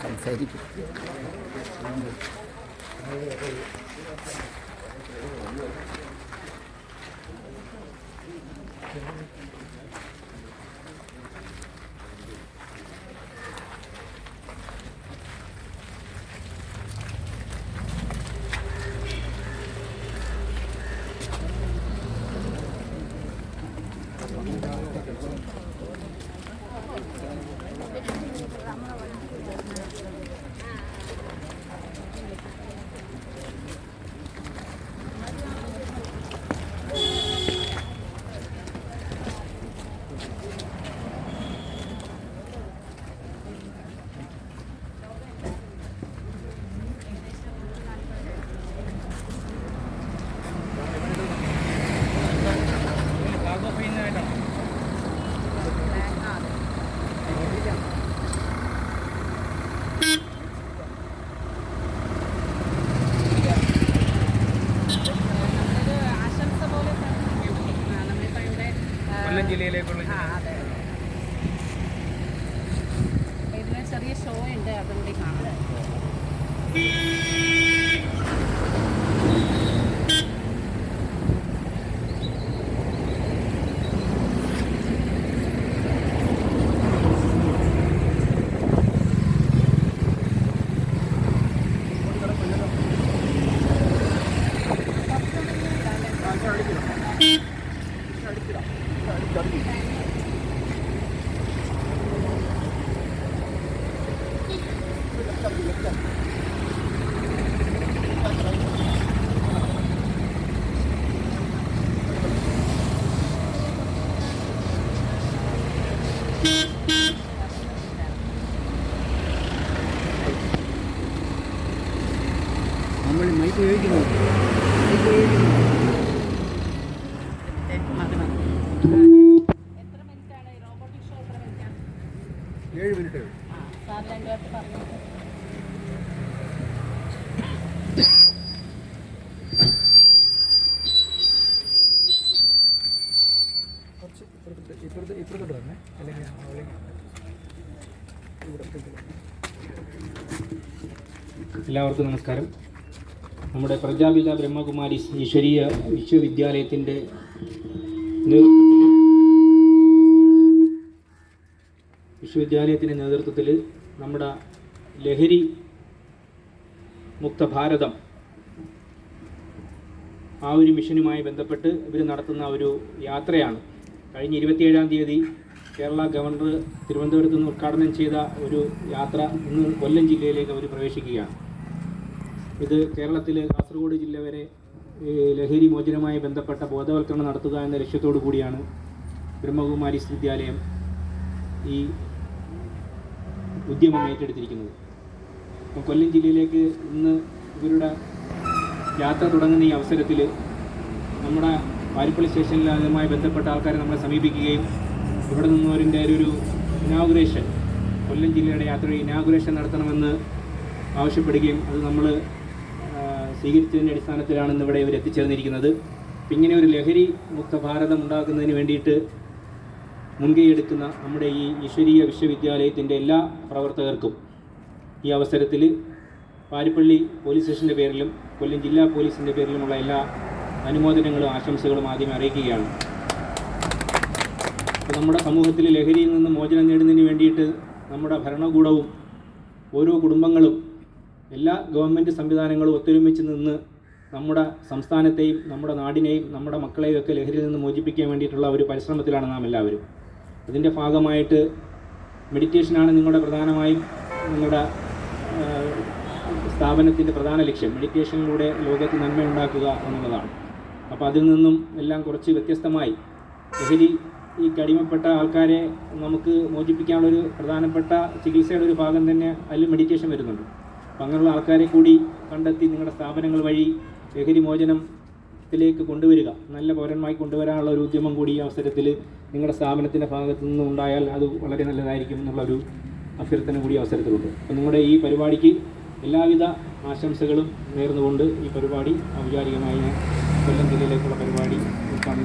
സംസാരിക്കും. ജില്ലയിലേക്കുള്ള ഇതിന് ചെറിയ ഷോ ഉണ്ട്, അതുകൂടി കാണാം. നമ്മൾ മൈക്ക് ഉപയോഗിക്കുന്നു. എത്ര മിനിറ്റാണ് റോബോട്ടിക് ഷോ? എത്ര മിനിറ്റാണ്? 7 മിനിറ്റ്. സാർ രണ്ടുപേർക്ക് പറഞ്ഞു. ഇപ്പുറത്തോട്ട് വരണേ, അല്ലെങ്കിൽ എല്ലാവർക്കും നമസ്കാരം. നമ്മുടെ പ്രജാപിത ബ്രഹ്മകുമാരി ഈശ്വരീയ വിശ്വവിദ്യാലയത്തിൻ്റെ നേതൃത്വത്തിൽ നമ്മുടെ ലഹരി മുക്ത ഭാരതം ആ ഒരു മിഷനുമായി ബന്ധപ്പെട്ട് ഇവർ നടത്തുന്ന ഒരു യാത്രയാണ്. കഴിഞ്ഞ 27-ാം തീയതി കേരള ഗവർണർ തിരുവനന്തപുരത്ത് നിന്ന് ഉദ്ഘാടനം ചെയ്ത ഒരു യാത്ര ഇന്ന് കൊല്ലം ജില്ലയിലേക്ക് അവർ പ്രവേശിക്കുകയാണ്. ഇത് കേരളത്തിൽ കാസർഗോഡ് ജില്ല വരെ ലഹരി മോചനവുമായി ബന്ധപ്പെട്ട ബോധവൽക്കരണം നടത്തുക എന്ന ലക്ഷ്യത്തോടു കൂടിയാണ് ബ്രഹ്മകുമാരീസ് വിദ്യാലയം ഈ ഉദ്യമം ഏറ്റെടുത്തിരിക്കുന്നത്. കൊല്ലം ജില്ലയിലേക്ക് ഇന്ന് ഇവരുടെ യാത്ര തുടങ്ങുന്ന ഈ അവസരത്തിൽ നമ്മുടെ വാരിപ്പള്ളി സ്റ്റേഷനിൽ അതുമായി ബന്ധപ്പെട്ട ആൾക്കാരെ നമ്മളെ സമീപിക്കുകയും ഇവിടെ നിന്നവരിൻ്റെ ഒരു ഇനാഗുറേഷൻ, കൊല്ലം ജില്ലയുടെ യാത്രയുടെ ഇനാഗുറേഷൻ നടത്തണമെന്ന് ആവശ്യപ്പെടുകയും അത് നമ്മൾ സ്വീകരിച്ചതിൻ്റെ അടിസ്ഥാനത്തിലാണ് ഇന്നിവിടെ ഇവർ എത്തിച്ചേർന്നിരിക്കുന്നത്. ഇങ്ങനെ ഒരു ലഹരി മുക്ത ഭാരതം ഉണ്ടാക്കുന്നതിന് വേണ്ടിയിട്ട് മുൻകൈയെടുക്കുന്ന നമ്മുടെ ഈ ഈശ്വരീയ വിശ്വവിദ്യാലയത്തിൻ്റെ എല്ലാ പ്രവർത്തകർക്കും ഈ അവസരത്തിൽ വാരിപ്പള്ളി പോലീസ് സ്റ്റേഷൻ്റെ പേരിലും കൊല്ലം ജില്ലാ പോലീസിൻ്റെ പേരിലുമുള്ള എല്ലാ അനുമോദനങ്ങളും ആശംസകളും ആദ്യം അറിയിക്കുകയാണ്. അപ്പോൾ നമ്മുടെ സമൂഹത്തിൽ ലഹരിയിൽ നിന്ന് മോചനം നേടുന്നതിന് വേണ്ടിയിട്ട് നമ്മുടെ ഭരണകൂടവും ഓരോ കുടുംബങ്ങളും എല്ലാ ഗവൺമെൻറ് സംവിധാനങ്ങളും ഒത്തൊരുമിച്ച് നിന്ന് നമ്മുടെ സംസ്ഥാനത്തെയും നമ്മുടെ നാടിനെയും നമ്മുടെ മക്കളെയും ഒക്കെ ലഹരിയിൽ നിന്ന് മോചിപ്പിക്കാൻ വേണ്ടിയിട്ടുള്ള ഒരു പരിശ്രമത്തിലാണ് നാം എല്ലാവരും. അതിൻ്റെ ഭാഗമായിട്ട് മെഡിറ്റേഷനാണ് നിങ്ങളുടെ പ്രധാനമായും നിങ്ങളുടെ സ്ഥാപനത്തിൻ്റെ പ്രധാന ലക്ഷ്യം. മെഡിറ്റേഷനിലൂടെ ലോകത്ത് നന്മയുണ്ടാക്കുക എന്നുള്ളതാണ്. അപ്പോൾ അതിൽ നിന്നും എല്ലാം കുറച്ച് വ്യത്യസ്തമായി ലഹരിക്ക് അടിമപ്പെട്ട ആൾക്കാരെ നമുക്ക് മോചിപ്പിക്കാനുള്ളൊരു പ്രധാനപ്പെട്ട ചികിത്സയുടെ ഒരു ഭാഗം തന്നെ അതിൽ മെഡിറ്റേഷൻ വരുന്നുണ്ട്. അപ്പം അങ്ങനെയുള്ള ആൾക്കാരെ കൂടി കണ്ടെത്തി നിങ്ങളുടെ സ്ഥാപനങ്ങൾ വഴി ലഹരി മോചനത്തിലേക്ക് കൊണ്ടുവരിക, നല്ല പൗരന്മാർക്ക് കൊണ്ടുവരാനുള്ള ഒരു ഉദ്യമം കൂടി ഈ അവസരത്തിൽ നിങ്ങളുടെ സ്ഥാപനത്തിൻ്റെ ഭാഗത്തു നിന്നും ഉണ്ടായാൽ അത് വളരെ നല്ലതായിരിക്കും എന്നുള്ളൊരു അഭ്യർത്ഥന കൂടി അവസരത്തിലുണ്ട്. അപ്പോൾ നിങ്ങളുടെ ഈ പരിപാടിക്ക് എല്ലാവിധ ആശംസകളും നേർന്നുകൊണ്ട് ഈ പരിപാടി ഔപചാരികമായി കൊല്ലം ജില്ലയിലേക്കുള്ള പരിപാടി ഉദ്ഘാടനം